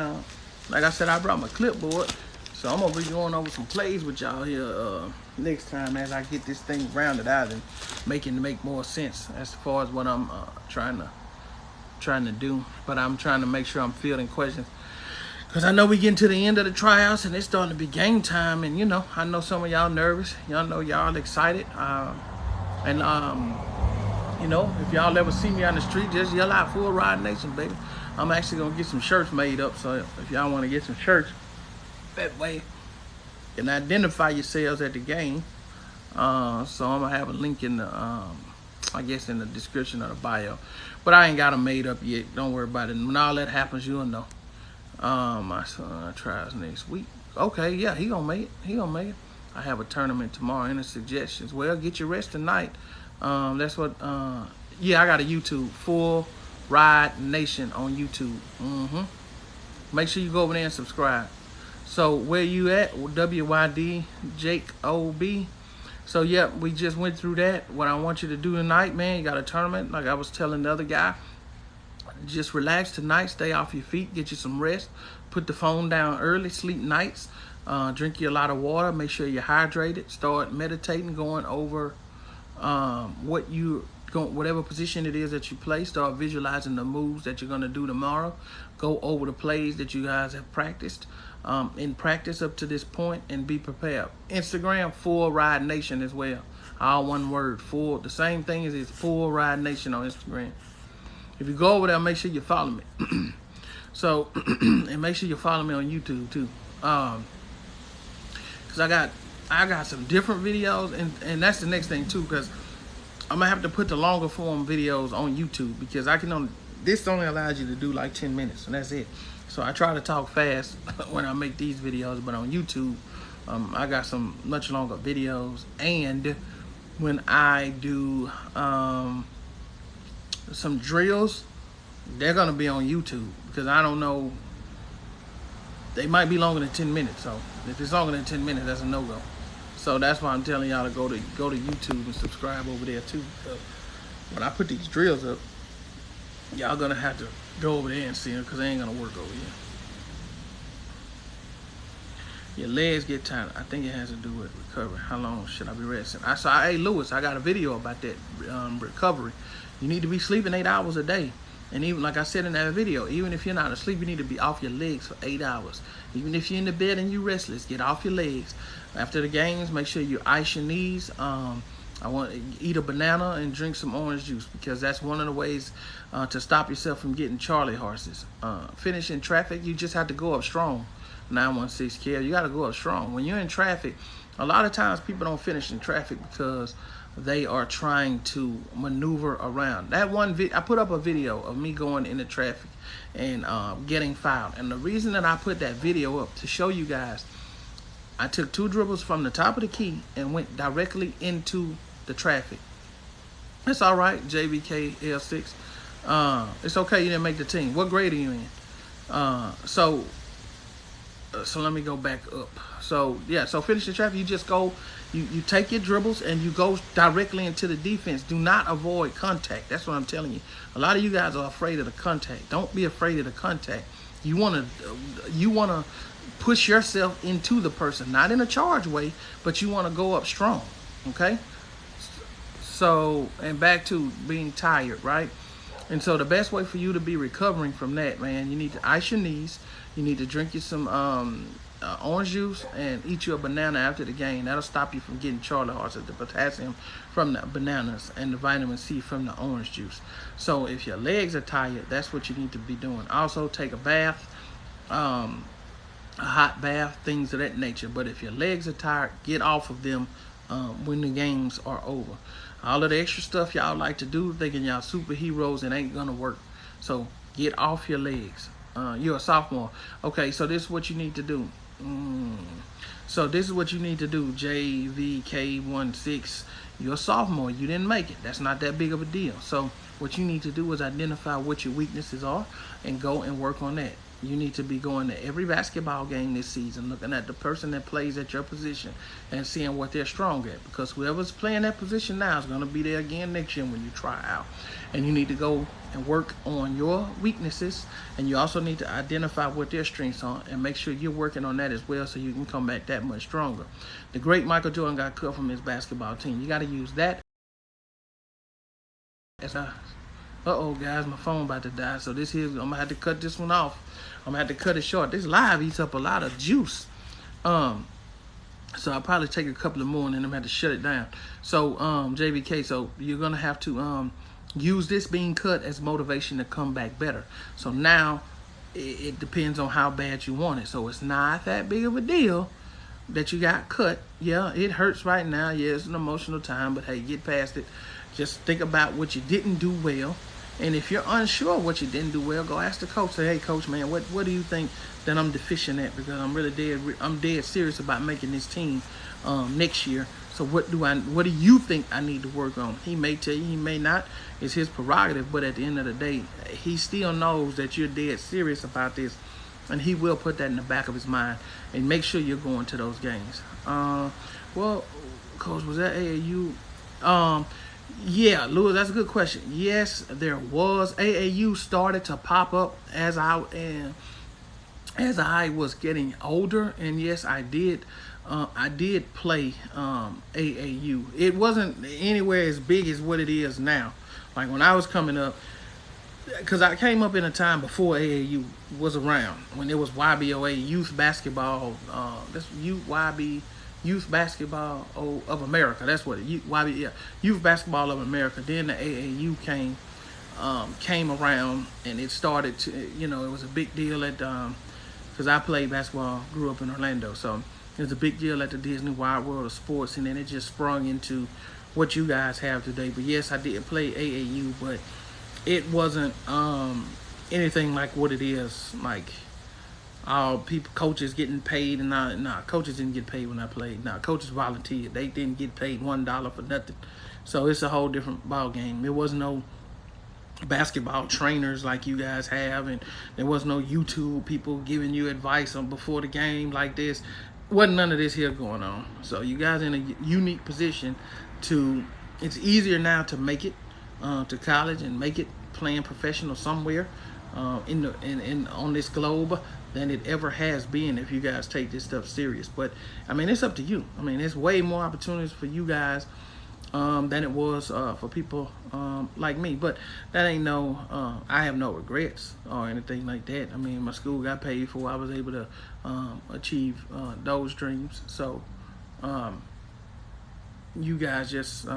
Like I said, I brought my clipboard, so I'm gonna be going over some plays with y'all here next time as I get this thing rounded out and make more sense as far as what I'm trying to do. But I'm trying to make sure I'm fielding questions, because I know we getting to the end of the tryouts and it's starting to be game time. And I know some of y'all nervous. Y'all know y'all excited. If y'all ever see me on the street, just yell out Full Ride Nation, baby. I'm actually gonna get some shirts made up. So if y'all want to get some shirts, that way you can identify yourselves at the game. So I'm gonna have a link in the I guess in the description of the bio. But I ain't got them made up yet. Don't worry about it. When all that happens, you'll know. My son tries next week. Okay, yeah, he gonna make it. I have a tournament tomorrow. Any suggestions? Well, get your rest tonight. That's what. Yeah, I got a YouTube, Full Ride Nation on YouTube. Make sure you go over there and subscribe. So where you at? WYD Jake OB. So yeah, we just went through that. What I want you to do tonight, man, you got a tournament. Like I was telling the other guy, just relax tonight. Stay off your feet. Get you some rest. Put the phone down early. Sleep nights. Drink you a lot of water. Make sure you're hydrated. Start meditating. Going over whatever position it is that you play. Start visualizing the moves that you're going to do tomorrow. Go over the plays that you guys have practiced in practice up to this point, and be prepared. Instagram, Full Ride Nation as well. All one word. Full. The same thing as it's Full Ride Nation on Instagram. If you go over there, make sure you follow me. So, and make sure you follow me on YouTube too. Cause I got some different videos, and that's the next thing too. Cause I'm gonna have to put the longer form videos on YouTube, because this only allows you to do like 10 minutes, and that's it. So I try to talk fast when I make these videos, but on YouTube, I got some much longer videos. And when I do some drills, they're gonna be on YouTube, because I don't know they might be longer than 10 minutes. So if it's longer than 10 minutes, that's a no-go. So that's why I'm telling y'all to go to YouTube and subscribe over there too. So when I put these drills up, y'all gonna have to go over there and see them because they ain't gonna work over here. Your legs get tired. I think it has to do with recovery. How long should I be resting? Hey Lewis, I got a video about that recovery. You need to be sleeping 8 hours a day. And even like I said in that video, even if you're not asleep, you need to be off your legs for 8 hours. Even if you're in the bed and you're restless, get off your legs. After the games, make sure you ice your knees. I want to eat a banana and drink some orange juice because that's one of the ways to stop yourself from getting Charlie horses. Finish in traffic, you just have to go up strong. 916 Care, you got to go up strong. When you're in traffic, a lot of times people don't finish in traffic because they are trying to maneuver around. That one I put up a video of me going into traffic and getting fouled. And the reason that I put that video up to show you guys, I took 2 dribbles from the top of the key and went directly into the traffic. It's all right, JVK L6. It's okay you didn't make the team. What grade are you in? So let me go back up. So yeah, so finish the traffic. You just go, you take your dribbles and you go directly into the defense. Do not avoid contact. That's what I'm telling you. A lot of you guys are afraid of the contact. Don't be afraid of the contact. You wanna push yourself into the person, not in a charge way, but you wanna go up strong. Okay. So, and back to being tired, right? And so the best way for you to be recovering from that, man, you need to ice your knees. You need to drink you some orange juice and eat you a banana after the game. That'll stop you from getting Charlie horses, the potassium from the bananas and the vitamin C from the orange juice. So if your legs are tired, that's what you need to be doing. Also take a bath, a hot bath, things of that nature. But if your legs are tired, get off of them when the games are over. All of the extra stuff y'all like to do, thinking y'all superheroes, it ain't gonna work. So get off your legs. You're a sophomore. Okay, so this is what you need to do. So this is what you need to do, JVK16. You're a sophomore. You didn't make it. That's not that big of a deal. So what you need to do is identify what your weaknesses are and go and work on that. You need to be going to every basketball game this season, looking at the person that plays at your position and seeing what they're strong at. Because whoever's playing that position now is going to be there again next year when you try out. And you need to go and work on your weaknesses. And you also need to identify what their strengths are and make sure you're working on that as well so you can come back that much stronger. The great Michael Jordan got cut from his basketball team. You got to use that as a... Uh-oh, guys, my phone about to die. So this here, I'm going to have to cut this one off. I'm going to have to cut it short. This live eats up a lot of juice. So I'll probably take a couple of more and then I'm going to have to shut it down. So, JVK, so you're going to have to use this being cut as motivation to come back better. So now it depends on how bad you want it. So it's not that big of a deal that you got cut. Yeah, it hurts right now. Yeah, it's an emotional time, but hey, get past it. Just think about what you didn't do well. And if you're unsure what you didn't do well, go ask the coach. Say, hey, coach, man, what do you think that I'm deficient at? Because I'm dead serious about making this team next year. So what do you think I need to work on? He may tell you, he may not. It's his prerogative. But at the end of the day, he still knows that you're dead serious about this. And he will put that in the back of his mind. And make sure you're going to those games. Well, coach, was that AAU? Yeah, Louis, that's a good question. Yes, there was. AAU started to pop up as I was getting older, and yes, I did play AAU. It wasn't anywhere as big as what it is now. Like when I was coming up, because I came up in a time before AAU was around, when it was YBOA, Youth Basketball. That's YB. Youth Basketball of America. That's what it. Youth Basketball of America. Then the AAU came around, and it started to, it was a big deal at because I played basketball, grew up in Orlando, so it was a big deal at the Disney Wide World of Sports, and then it just sprung into what you guys have today. But yes, I did play AAU, but it wasn't anything like what it is like. Coaches getting paid, and coaches didn't get paid when I played. Coaches volunteered. They didn't get paid $1 for nothing. So it's a whole different ball game. It wasn't no basketball trainers like you guys have, and there was no YouTube people giving you advice on before the game like this. Wasn't none of this here going on. So you guys in a unique position to. It's easier now to make it to college and make it playing professional somewhere in on this globe than it ever has been if you guys take this stuff serious. But I mean, it's up to you. I mean, there's way more opportunities for you guys than it was for people like me. But that ain't no, I have no regrets or anything like that. I mean, my school got paid for. I was able to achieve those dreams. So you guys just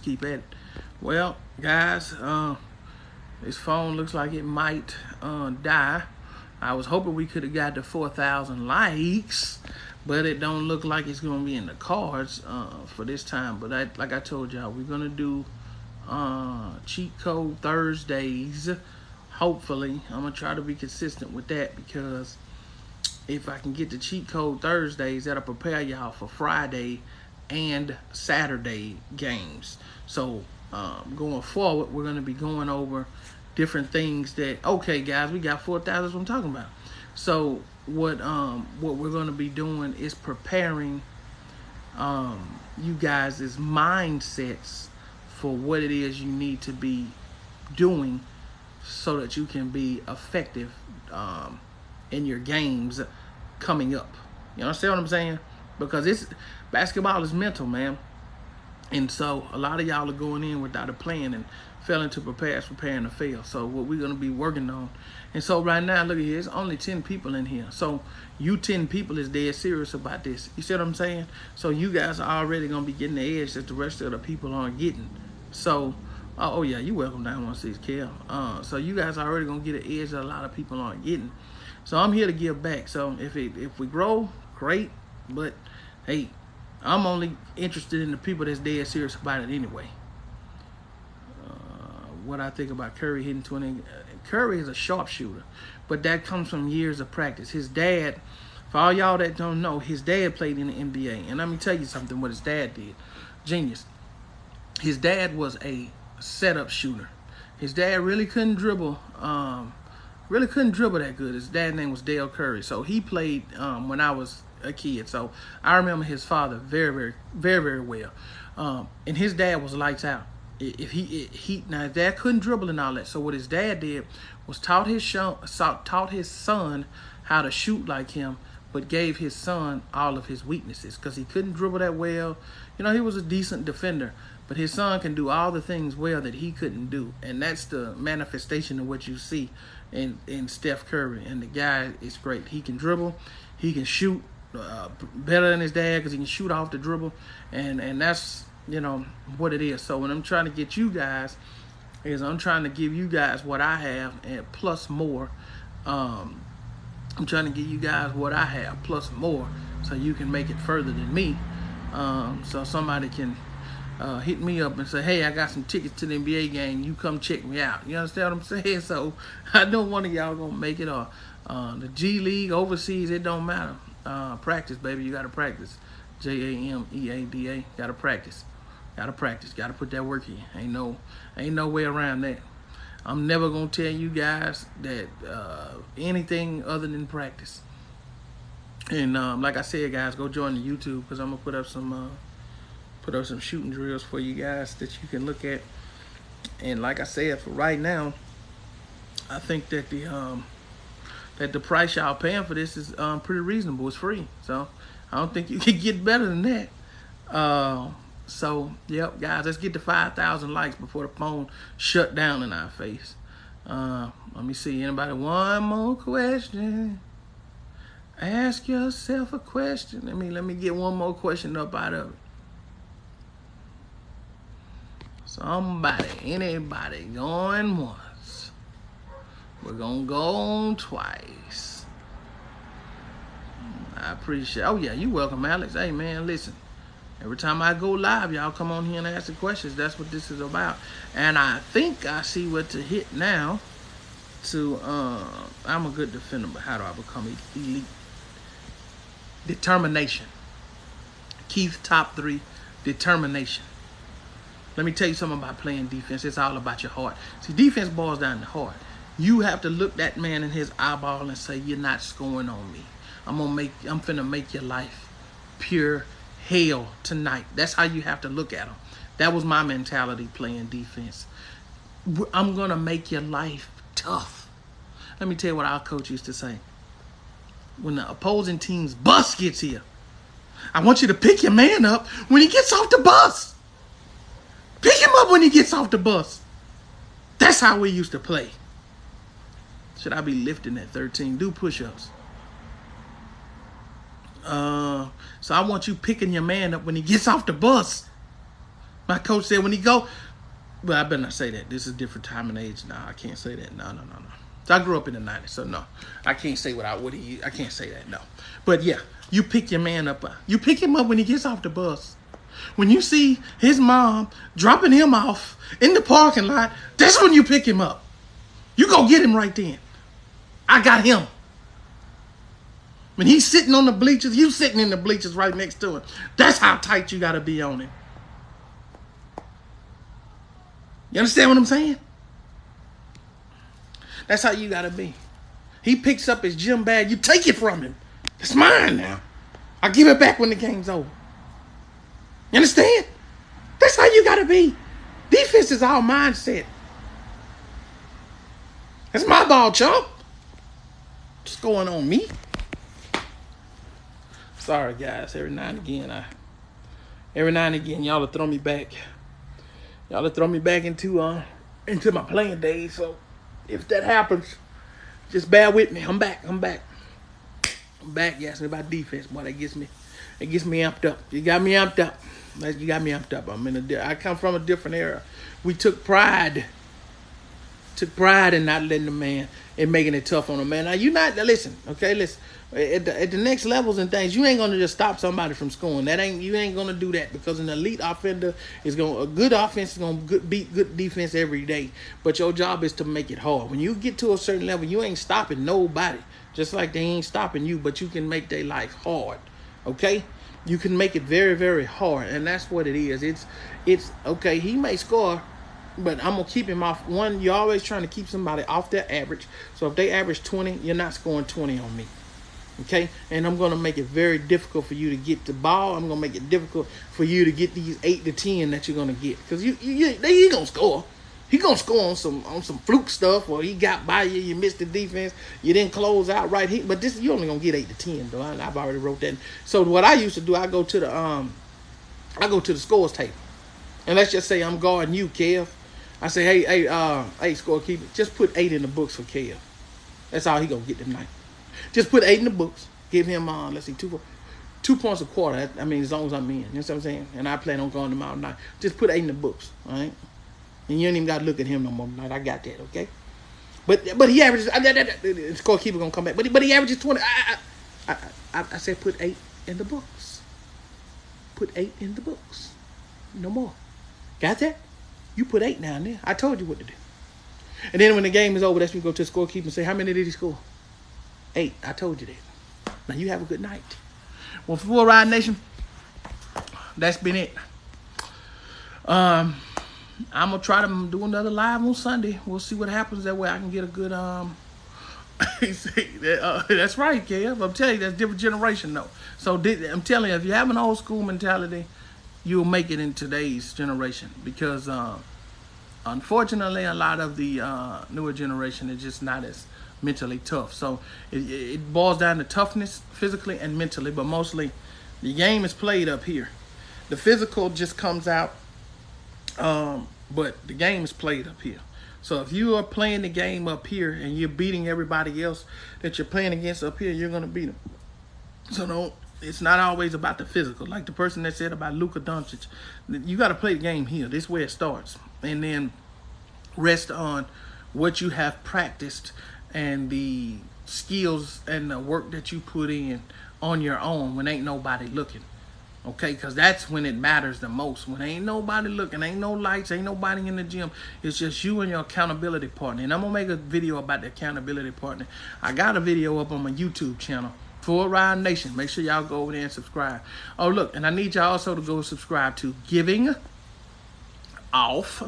keep at it. Well, guys, this phone looks like it might die. I was hoping we could have got to 4,000 likes, but it don't look like it's gonna be in the cards for this time. But like I told y'all, we're gonna do cheat code Thursdays. Hopefully, I'm gonna try to be consistent with that, because if I can get the cheat code Thursdays, that'll prepare y'all for Friday and Saturday games. So going forward, we're gonna be going over different things that, okay guys, we got 4,000, that's what I'm talking about. So what we're going to be doing is preparing you guys' mindsets for what it is you need to be doing so that you can be effective in your games coming up. You understand what I'm saying? Because basketball is mental, man. And so a lot of y'all are going in without a plan and failing to prepare is preparing to fail. So what we're going to be working on. And so right now, look at here, it's only 10 people in here. So you 10 people is dead serious about this. You see what I'm saying? So you guys are already going to be getting the edge that the rest of the people aren't getting. So, oh yeah, you welcome down 1-6 Kel. So you guys are already going to get an edge that a lot of people aren't getting. So I'm here to give back. So if we grow, great. But hey, I'm only interested in the people that's dead serious about it anyway. What I think about Curry hitting 20. Curry is a sharpshooter, but that comes from years of practice. His dad, for all y'all that don't know, his dad played in the NBA. And let me tell you something, what his dad did. Genius. His dad was a setup shooter. His dad really couldn't dribble. Really couldn't dribble that good. His dad's name was Dale Curry. So he played when I was a kid. So I remember his father very, very, very, very well. And his dad was lights out. Now his dad couldn't dribble and all that. So what his dad did was taught his son how to shoot like him, but gave his son all of his weaknesses because he couldn't dribble that well. You know, he was a decent defender, but his son can do all the things well that he couldn't do, and that's the manifestation of what you see in Steph Curry. And the guy is great. He can dribble, he can shoot better than his dad because he can shoot off the dribble, and that's, you know, what it is. So when I'm trying to get you guys is I'm trying to give you guys what I have and plus more. I'm trying to give you guys what I have plus more so you can make it further than me. So somebody can hit me up and say, hey, I got some tickets to the NBA game. You come check me out. You understand what I'm saying? So I know one of y'all gonna make it, or the G League, overseas, it don't matter. Practice, baby. You gotta practice. JAMEADA. Gotta practice. Gotta practice. Gotta put that work in. Ain't no way around that. I'm never gonna tell you guys that anything other than practice. And like I said, guys, go join the YouTube because I'm gonna put up some shooting drills for you guys that you can look at. And like I said, for right now, I think that the price y'all paying for this is pretty reasonable. It's free, so I don't think you can get better than that. So, yep, guys, let's get to 5,000 likes before the phone shut down in our face. Let me see. Anybody? One more question. Ask yourself a question. Let me get one more question up out of it. Somebody, anybody, going once. We're gonna go on twice. I appreciate. Oh yeah, you welcome, Alex. Hey man, listen. Every time I go live, y'all come on here and ask the questions. That's what this is about. And I think I see what to hit now. I'm a good defender, but how do I become elite? Determination. Keith, top 3, determination. Let me tell you something about playing defense. It's all about your heart. See, defense boils down to heart. You have to look that man in his eyeball and say, "You're not scoring on me. I'm finna make your life pure hell tonight." That's how you have to look at him. That was my mentality playing defense. I'm gonna make your life tough. Let me tell you what our coach used to say. When the opposing team's bus gets here, I want you to pick your man up when he gets off the bus. Pick him up when he gets off the bus. That's how we used to play. Should I be lifting at 13? Do push-ups. So I want you picking your man up when he gets off the bus. My coach said when he go, well, I better not say that. This is a different time and age. No, I can't say that. No. So I grew up in the 90s, so no. I can't say I can't say that, no. But yeah, you pick your man up. You pick him up when he gets off the bus. When you see his mom dropping him off in the parking lot, that's when you pick him up. You go get him right then. I got him. When he's sitting on the bleachers, you sitting in the bleachers right next to him. That's how tight you got to be on him. You understand what I'm saying? That's how you got to be. He picks up his gym bag. You take it from him. It's mine now. I'll give it back when the game's over. You understand? That's how you got to be. Defense is our mindset. That's my ball, chump. What's going on me? Sorry, guys. Every now and again, y'all will throw me back. Y'all will throw me back into my playing days. So if that happens, just bear with me. I'm back. You asked me about defense, boy. It gets me amped up. You got me amped up. I come from a different era. We took pride in not letting the man and making it tough on a man. Now listen. At the next levels and things, you ain't gonna just stop somebody from scoring. You ain't gonna do that, because an elite offender a good offense is gonna beat good defense every day. But your job is to make it hard. When you get to a certain level, you ain't stopping nobody. Just like they ain't stopping you, but you can make their life hard. Okay? You can make it very, very hard, and that's what it is. It's okay. He may score, but I'm gonna keep him off. One, you're always trying to keep somebody off their average. So if they average 20, you're not scoring 20 on me. Okay, and I'm gonna make it very difficult for you to get the ball. I'm gonna make it difficult for you to get these 8 to 10 that you're gonna get, because he gonna score. He gonna score on some fluke stuff, or he got by you. You missed the defense. You didn't close out right here. But this, you only gonna get 8 to 10 though. I've already wrote that. So what I used to do, I go to the scores table, and let's just say I'm guarding you, Kev. I say, hey, scorekeeper, just put 8 in the books for Kev. That's all he gonna get tonight. Just put 8 in the books. Give him, 2 points a quarter. I mean, as long as I'm in. You know what I'm saying? And I plan on going to Mount Night. Just put 8 in the books, all right? And you ain't even got to look at him no more tonight. I got that, okay? But he averages. The scorekeeper gonna come back. But he averages 20. I said put 8 in the books. Put 8 in the books. No more. Got that? You put 8 down there. I told you what to do. And then when the game is over, that's when you go to the scorekeeper and say, how many did he score? 8. I told you that. Now you have a good night. Well, for Full Ride Nation, that's been it. I'm gonna try to do another live on Sunday. We'll see what happens. That way I can get a good that's right, Kev. I'm telling you, that's a different generation though. So I'm telling you, if you have an old school mentality, you'll make it in today's generation, because unfortunately a lot of the newer generation is just not as mentally tough. So it boils down to toughness, physically and mentally, but mostly the game is played up here. The physical just comes out, but the game is played up here. So if you are playing the game up here and you're beating everybody else that you're playing against up here, you're going to beat them. So it's not always about the physical. Like the person that said about Luka Doncic, you got to play the game here. This is where it starts. And then rest on what you have practiced and the skills and the work that you put in on your own when ain't nobody looking. Okay, because that's when it matters the most. When ain't nobody looking, ain't no lights, ain't nobody in the gym. It's just you and your accountability partner. And I'm going to make a video about the accountability partner. I got a video up on my YouTube channel, Full Ride Nation. Make sure y'all go over there and subscribe. Oh, look, and I need y'all also to go subscribe to Giving off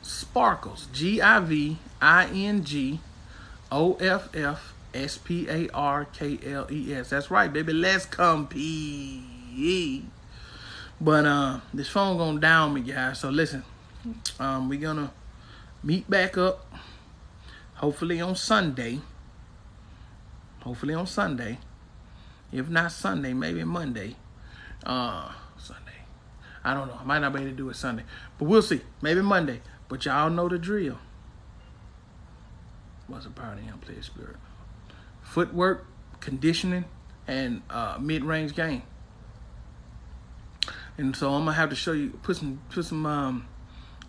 Sparkles. GIVINGOFFSPARKLES. That's right, baby. Let's compete. But this phone gonna down me, guys. So listen, we're gonna meet back up. Hopefully on Sunday. If not Sunday, maybe Monday. Sunday. I don't know. I might not be able to do it Sunday. But we'll see. Maybe Monday. But y'all know the drill. What's a part of the unplayed spirit? Footwork, conditioning, and mid-range game. And so I'm gonna have to show you, put some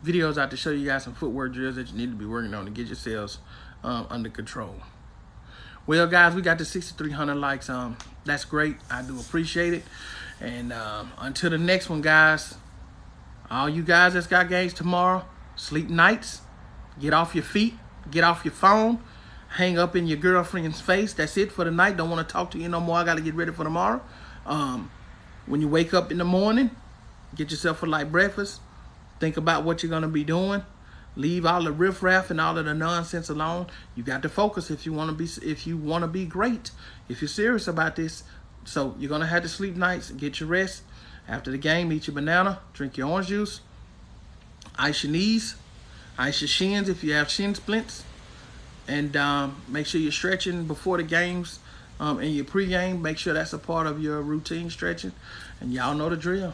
videos out to show you guys some footwork drills that you need to be working on to get yourselves under control. Well, guys, we got to 6,300 likes. That's great. I do appreciate it. And until the next one, guys, all you guys that's got games tomorrow, sleep nights, get off your feet, get off your phone, hang up in your girlfriend's face. That's it for the night. Don't want to talk to you no more. I got to get ready for tomorrow. When you wake up in the morning, get yourself a light breakfast. Think about what you're going to be doing. Leave all the riffraff and all of the nonsense alone. You got to focus if you want to be great. If you're serious about this. So you're going to have to sleep nights, get your rest. After the game, eat your banana, drink your orange juice. Ice your knees, ice your shins if you have shin splints. And make sure you're stretching before the games. In your pregame, make sure that's a part of your routine stretching. And y'all know the drill.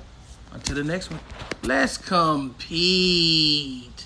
Until the next one, let's compete.